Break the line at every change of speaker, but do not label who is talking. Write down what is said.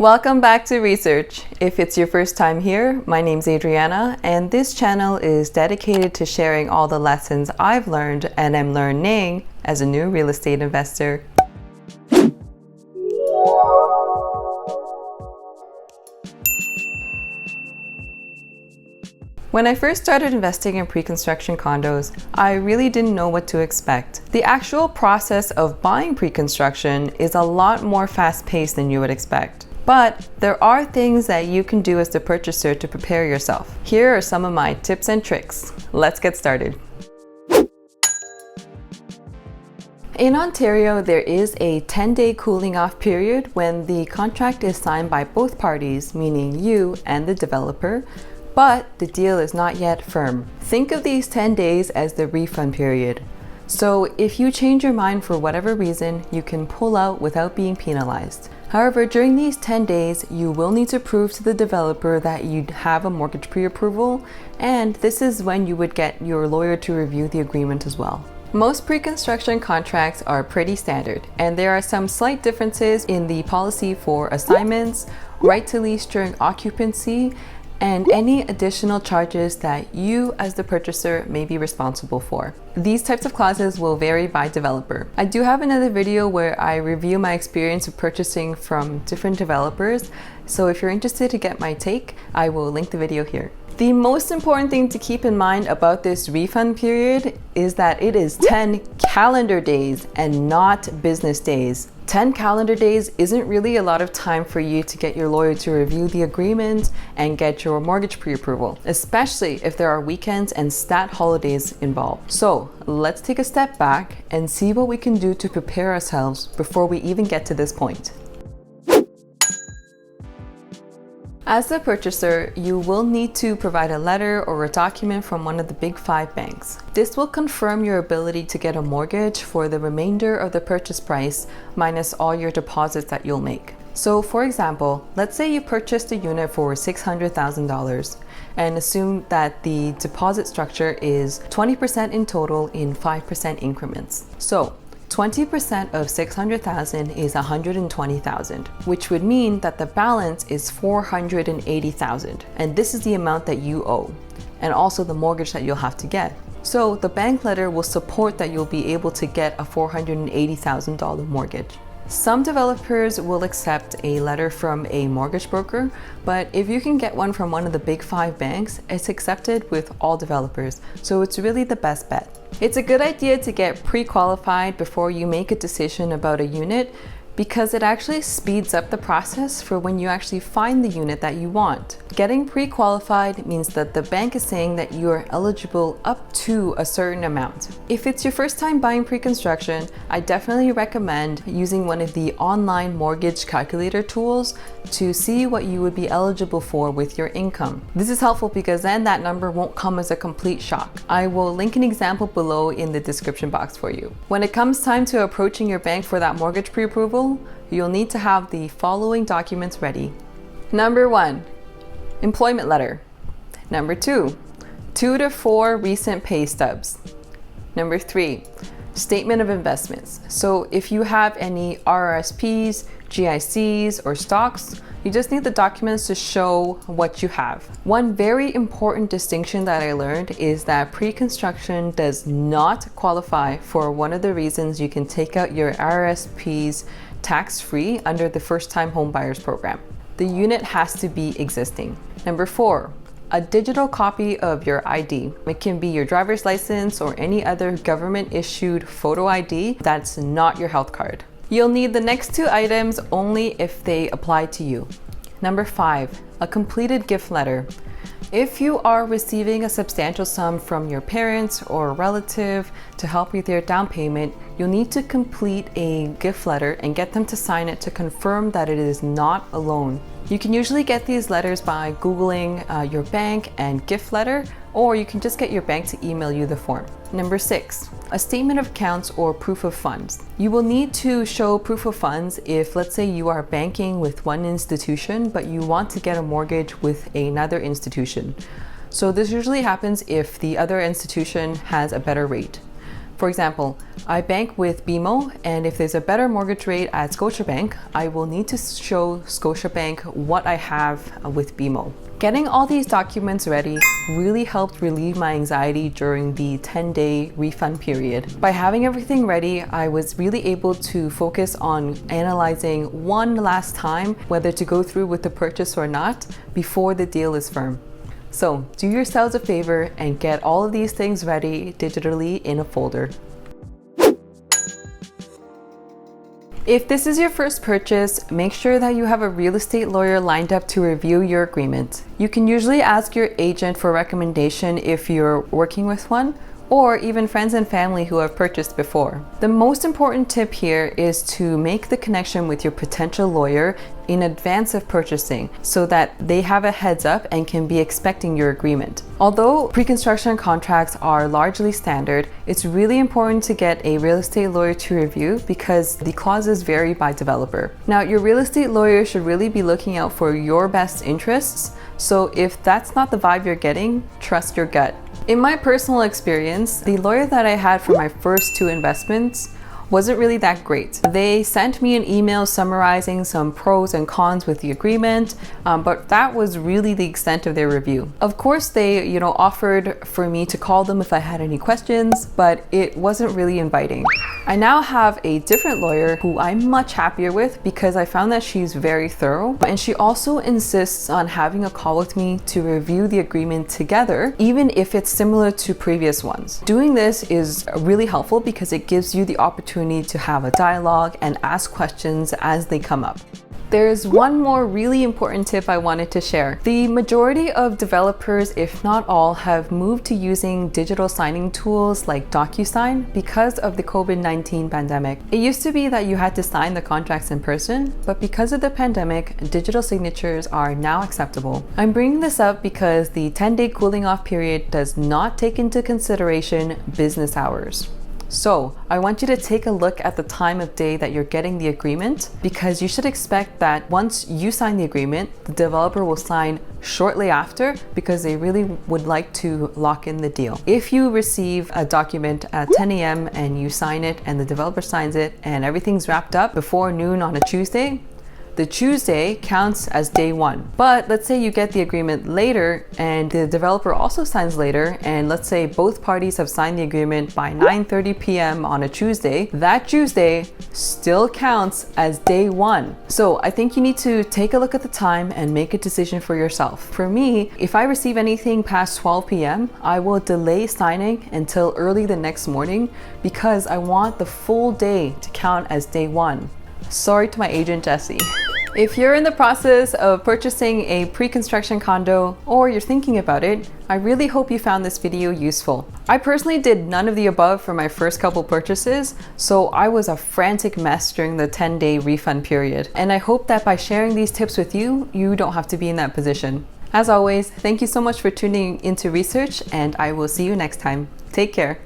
Welcome back to Research. If it's your first time here, my name's Adriana, and this channel is dedicated to sharing all the lessons I've learned and am learning as a new real estate investor. When I first started investing in pre-construction condos, I really didn't know what to expect. The actual process of buying pre-construction is a lot more fast-paced than you would expect. But there are things that you can do as the purchaser to prepare yourself. Here are some of my tips and tricks. Let's get started. In Ontario, there is a 10-day cooling off period when the contract is signed by both parties, meaning you and the developer, but the deal is not yet firm. Think of these 10 days as the refund period. So if you change your mind for whatever reason, you can pull out without being penalized. However, during these 10 days, you will need to prove to the developer that you have a mortgage pre-approval, and this is when you would get your lawyer to review the agreement as well. Most pre-construction contracts are pretty standard, and there are some slight differences in the policy for assignments, right to lease during occupancy, and any additional charges that you as the purchaser may be responsible for. These types of clauses will vary by developer. I do have another video where I review my experience of purchasing from different developers, so if you're interested to get my take, I will link the video here. The most important thing to keep in mind about this refund period is that it is 10 calendar days and not business days. 10 calendar days isn't really a lot of time for you to get your lawyer to review the agreement and get your mortgage pre-approval, especially if there are weekends and stat holidays involved. So let's take a step back and see what we can do to prepare ourselves before we even get to this point. As the purchaser, you will need to provide a letter or a document from one of the big 5 banks. This will confirm your ability to get a mortgage for the remainder of the purchase price minus all your deposits that you'll make. So for example, let's say you purchased a unit for $600,000 and assume that the deposit structure is 20% in total in 5% increments. So 20% of 600,000 is 120,000, which would mean that the balance is 480,000, and this is the amount that you owe, and also the mortgage that you'll have to get. So the bank letter will support that you'll be able to get a $480,000 mortgage. Some developers will accept a letter from a mortgage broker, but if you can get one from one of the big 5 banks, it's accepted with all developers, so it's really the best bet. It's a good idea to get pre-qualified before you make a decision about a unit because it actually speeds up the process for when you actually find the unit that you want. Getting pre-qualified means that the bank is saying that you are eligible up to a certain amount. If it's your first time buying pre-construction, I definitely recommend using one of the online mortgage calculator tools to see what you would be eligible for with your income. This is helpful because then that number won't come as a complete shock. I will link an example below in the description box for you. When it comes time to approaching your bank for that mortgage pre-approval, you'll need to have the following documents ready. Number 1, employment letter. Number 2, 2 to 4 recent pay stubs. Number 3, statement of investments. So if you have any RRSPs, GICs, or stocks, you just need the documents to show what you have. One very important distinction that I learned is that pre-construction does not qualify for one of the reasons you can take out your RRSPs tax-free under the first-time home buyers program. The unit has to be existing. Number 4, a digital copy of your ID. It can be your driver's license or any other government-issued photo ID that's not your health card. You'll need the next 2 items only if they apply to you. Number 5, a completed gift letter. If you are receiving a substantial sum from your parents or a relative to help with your down payment, you'll need to complete a gift letter and get them to sign it to confirm that it is not a loan. You can usually get these letters by Googling your bank and gift letter, or you can just get your bank to email you the form. Number 6, a statement of accounts or proof of funds. You will need to show proof of funds if, let's say, you are banking with one institution, but you want to get a mortgage with another institution. So this usually happens if the other institution has a better rate. For example, I bank with BMO, and if there's a better mortgage rate at Scotiabank, I will need to show Scotiabank what I have with BMO. Getting all these documents ready really helped relieve my anxiety during the 10-day refund period. By having everything ready, I was really able to focus on analyzing one last time whether to go through with the purchase or not before the deal is firm. So do yourselves a favor and get all of these things ready digitally in a folder. If this is your first purchase, make sure that you have a real estate lawyer lined up to review your agreement. You can usually ask your agent for recommendation if you're working with one, or even friends and family who have purchased before. The most important tip here is to make the connection with your potential lawyer in advance of purchasing so that they have a heads up and can be expecting your agreement. Although pre-construction contracts are largely standard, it's really important to get a real estate lawyer to review because the clauses vary by developer. Now, your real estate lawyer should really be looking out for your best interests, so if that's not the vibe you're getting, trust your gut. In my personal experience, the lawyer that I had for my first 2 investments wasn't really that great. They sent me an email summarizing some pros and cons with the agreement, but that was really the extent of their review. Of course, they offered for me to call them if I had any questions, but it wasn't really inviting. I now have a different lawyer who I'm much happier with because I found that she's very thorough, and she also insists on having a call with me to review the agreement together, even if it's similar to previous ones. Doing this is really helpful because it gives you the opportunity to have a dialogue and ask questions as they come up. There's one more really important tip I wanted to share. The majority of developers, if not all, have moved to using digital signing tools like DocuSign because of the COVID-19 pandemic. It used to be that you had to sign the contracts in person, but because of the pandemic, digital signatures are now acceptable. I'm bringing this up because the 10-day cooling off period does not take into consideration business hours. So I want you to take a look at the time of day that you're getting the agreement, because you should expect that once you sign the agreement, the developer will sign shortly after because they really would like to lock in the deal. If you receive a document at 10 a.m. and you sign it and the developer signs it and everything's wrapped up before noon on a Tuesday, the Tuesday counts as day 1. But let's say you get the agreement later and the developer also signs later, and let's say both parties have signed the agreement by 9:30 p.m. on a Tuesday, that Tuesday still counts as day 1. So I think you need to take a look at the time and make a decision for yourself. For me, if I receive anything past 12 p.m., I will delay signing until early the next morning because I want the full day to count as day 1. Sorry to my agent, Jessie. If you're in the process of purchasing a pre-construction condo or you're thinking about it, I really hope you found this video useful. I personally did none of the above for my first couple purchases, so I was a frantic mess during the 10-day refund period. And I hope that by sharing these tips with you, you don't have to be in that position. As always, thank you so much for tuning into research, and I will see you next time. Take care.